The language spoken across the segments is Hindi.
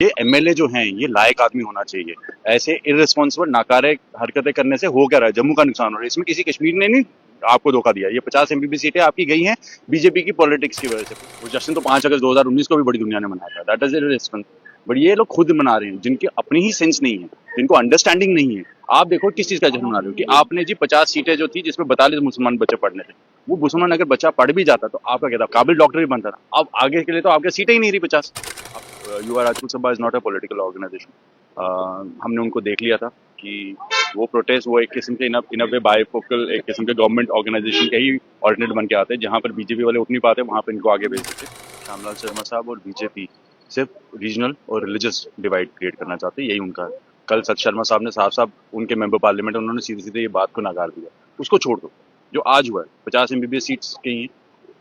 ये एमएलए जो हैं ये लायक आदमी होना चाहिए। ऐसे इररिस्पॉन्सिबल नाकारे हरकतें करने से हो क्या रहा है, जम्मू का नुकसान हो रहा है। इसमें किसी कश्मीर ने नहीं आपको धोखा दिया। ये 50 एमपी सीटें आपकी गई हैं बीजेपी की पॉलिटिक्स की वजह से। वो जश्न तो 5 अगस्त 2019 को भी बड़ी दुनिया ने मनाया था, दैट इज इररिस्पॉन्सिबल। बट ये लोग खुद मना रहे हैं जिनकी अपनी ही सेंस नहीं है, जिनको अंडरस्टैंडिंग नहीं है। आप देखो किस चीज का जश्न मना रहे हो कि आपने जी 50 सीटें जो थी जिसमें 42 मुसलमान बच्चे पढ़ने थे, वो मुसलमान अगर बच्चा पढ़ भी जाता तो आपका क्या था, काबिल डॉक्टर भी बनता था। अब आगे के लिए तो आपके सीटें ही नहीं रही 50। Yuva Rajput Sabha is not a political organisation. हमने उनको देख लिया था कि वो प्रोटेस्ट वो एक किस्म के इन वे बायफोकल एक किस्म के गवर्नमेंट ऑर्गेनाइजेशन के ही ऑर्डिनेट बन के आते हैं, जहां पर बीजेपी वाले उठ नहीं पाते वहां पर इनको आगे भेज देते। श्यामलाल शर्मा साहब और बीजेपी सिर्फ रीजनल और रिलीजियस डिवाइड क्रिएट करना चाहते हैं, यही उनका है। कल सत शर्मा साहब ने साफ साफ उनके मेंबर पार्लियामेंट उन्होंने सीधे सीधे ये बात को नकार दिया। उसको छोड़ दो, जो आज हुआ है 50 एमबीबीएस सीट्स के ही,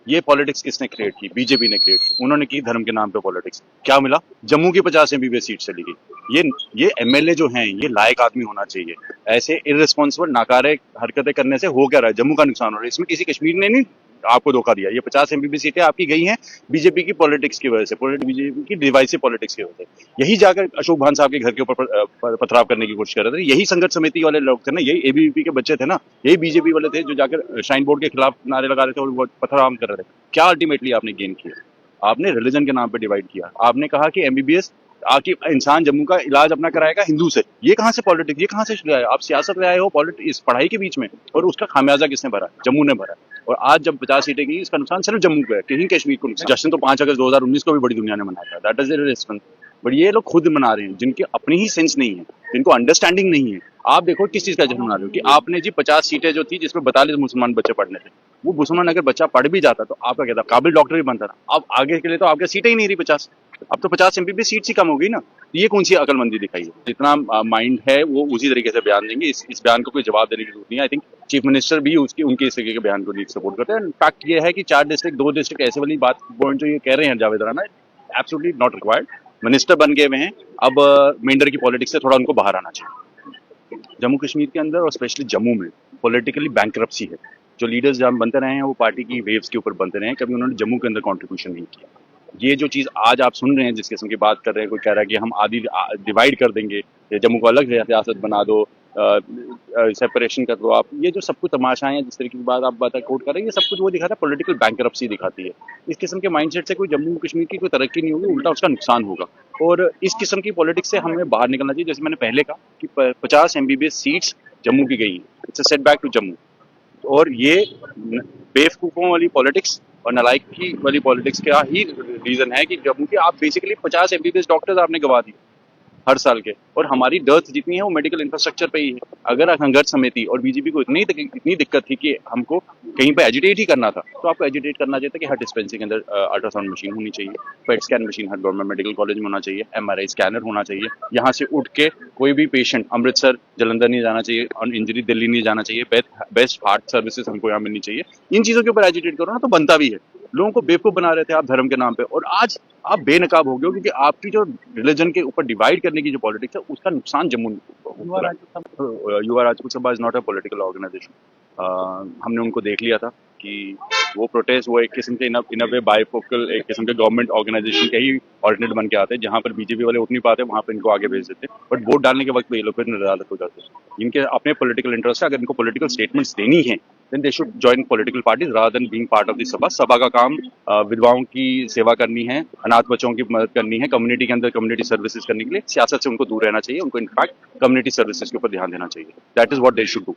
ये पॉलिटिक्स किसने क्रिएट की? बीजेपी ने क्रिएट की। उन्होंने की धर्म के नाम पे पॉलिटिक्स। क्या मिला? जम्मू की 50 एमबीबीएस सीट चली गई। ये एमएलए जो हैं ये लायक आदमी होना चाहिए। ऐसे इररिस्पॉन्सिबल नाकारे हरकतें करने से हो क्या रहा है, जम्मू का नुकसान हो रहा है। इसमें किसी कश्मीर ने नहीं आपको धोखा दिया। ये 50 एमबीबीएस सीटें आपकी गई हैं बीजेपी की पॉलिटिक्स की वजह से, बीजेपी की डिवाइसिव पॉलिटिक्स की वजह से। यही जाकर अशोक भान साहब के घर के ऊपर पथराव करने की कोशिश कर रहे थे। यही संघर्ष समिति वाले लोग थे ना, यही एबीवीपी के बच्चे थे ना, यही बीजेपी वाले थे जो जाकर श्राइन बोर्ड के खिलाफ नारे लगा रहे थे और वो पथराव कर रहे थे। क्या अल्टीमेटली आपने गेन किया? आपने रिलीजन के नाम पे डिवाइड किया। आपने कहा कि एमबीबीएस आके इंसान जम्मू का इलाज अपना कराएगा हिंदू से। ये कहाँ से पॉलिटिक्स, ये कहाँ से ले आए आप? सियासत ले आए हो पॉलिटिक्स पढ़ाई के बीच में, और उसका खामियाजा किसने भरा? जम्मू ने भरा। और आज जब 50 सीटें गई, इसका नुकसान सिर्फ जम्मू को है, कहीं कश्मीर को नुकसान। जश्न तो 5 अगस्त 2019 को भी बड़ी दुनिया ने मनाया था, दैट इज इररिस्पॉन्सिबल। बट ये लोग खुद मना रहे हैं जिनकी अपनी ही सेंस नहीं है, जिनको अंडरस्टैंडिंग नहीं है। आप देखो किस चीज का जश्न मना रहे हो कि आपने जी 50 सीटें जो थी जिसमें 42 मुसलमान बच्चे पढ़ने थे, वो मुसलमान अगर बच्चा पढ़ भी जाता तो आपका क्या था, काबिल डॉक्टर भी बनता था। अब आगे के लिए तो आपके सीटें ही नहीं रही 50। अब तो 50 एमबीबीएस सीट्स ही कम हो गई ना। ये कौन सी अकलमंदी दिखाई है? जितना माइंड है वो उसी तरीके से बयान देंगे। इस बयान को कोई जवाब देने की जरूरत नहीं है। आई थिंक चीफ मिनिस्टर भी उसकी उनके इस तरीके के बयान को सपोर्ट करते हैं। फैक्ट ये है कि 4 डिस्ट्रिक्ट 2 डिस्ट्रिक्ट ऐसे वाली बात पॉइंट जो ये कह रहे हैं Javed Rana, absolutely not required. Minister बन गए हुए हैं, अब मेंढर की पॉलिटिक्स से थोड़ा उनको बाहर आना चाहिए। जम्मू कश्मीर के अंदर और स्पेशली जम्मू में पॉलिटिकली बैंकरप्सी है। जो लीडर्स जहाँ बनते रहे हैं वो पार्टी की वेव्स के ऊपर बनते रहे हैं, कभी उन्होंने जम्मू के अंदर कंट्रीब्यूशन नहीं किया। ये जो चीज़ आज आप सुन रहे हैं, जिस किस्म की बात कर रहे हैं, कोई कह रहा है कि हम आदि डिवाइड कर देंगे, या जम्मू को अलग रियासत बना दो, सेपरेशन कर दो आप, ये जो सब कुछ तमाशाएं हैं, जिस तरीके की बात आप कोट कर रहे हैं, ये सब कुछ वो दिखाता है, पॉलिटिकल बैंकरप्सी दिखाती है। इस किस्म के माइंडसेट से कोई जम्मू कश्मीर की कोई तरक्की नहीं होगी, उल्टा उसका नुकसान होगा। और इस किस्म की पॉलिटिक्स से हमें बाहर निकलना चाहिए। जैसे मैंने पहले कहा कि 50 एमबीबीएस सीट्स जम्मू की गई, it's a setback to Jammu. और ये बेवकूफ़ों वाली पॉलिटिक्स और नालायकी वाली पॉलिटिक्स का ही रीज़न है कि जम्मू के आप बेसिकली 50 एमबीबीएस डॉक्टर्स आपने गवा दिए हर साल के, और हमारी डेथ जितनी है वो मेडिकल इंफ्रास्ट्रक्चर पे ही है। अगर संघर्ष समिति और बीजेपी को इतनी दिक्कत थी कि हमको कहीं पे एजिटेट ही करना था, तो आपको एजिटेट करना चाहिए था कि हर डिस्पेंसरी के अंदर अल्ट्रासाउंड मशीन होनी चाहिए, पेट स्कैन मशीन हर गवर्नमेंट मेडिकल कॉलेज में होना चाहिए, एमआरआई स्कैनर होना चाहिए। यहाँ से उठ के कोई भी पेशेंट अमृतसर जलंधर नहीं जाना चाहिए, और इंजरी दिल्ली नहीं जाना चाहिए, बेस्ट हार्ट सर्विसेज हमको यहाँ मिलनी चाहिए। इन चीज़ों के ऊपर एजिटेट करो ना, तो बनता भी है। लोगों को बेवकूफ़ बना रहे थे आप धर्म के नाम पे, और आज आप बेनकाब हो गए हो, क्योंकि आपकी जो रिलीजन के ऊपर डिवाइड करने की जो पॉलिटिक्स है उसका नुकसान Jammu Yuva Rajput Sabha is not a political organisation. हमने उनको देख लिया था कि वो प्रोटेस्ट वो एक किस्म के इन वे बायफोकल एक किस्म के गवर्नमेंट ऑर्गेनाइजेशन के ही ऑर्डिनेट बन के आते हैं, जहाँ पर बीजेपी वाले उठ नहीं पाते वहाँ पर इनको आगे भेज देते। बट वोट डालने के वक्त पे ये लोग फिर निर्धारित हो जाते हैं। इनके अपने पॉलिटिकल इंटरेस्ट है, अगर इनको पॉलिटिकल स्टेटमेंट्स देनी है then they should join political parties rather than being part of the सभा। सभा का काम विधवाओं की सेवा करनी है, अनाथ बच्चों की मदद करनी है, कम्युनिटी के अंदर कम्युनिटी सर्विसेज करने के लिए। सियासत से उनको दूर रहना चाहिए, उनको इनफैक्ट कम्युनिटी सर्विसेज के ऊपर ध्यान देना चाहिए। That is what they should do.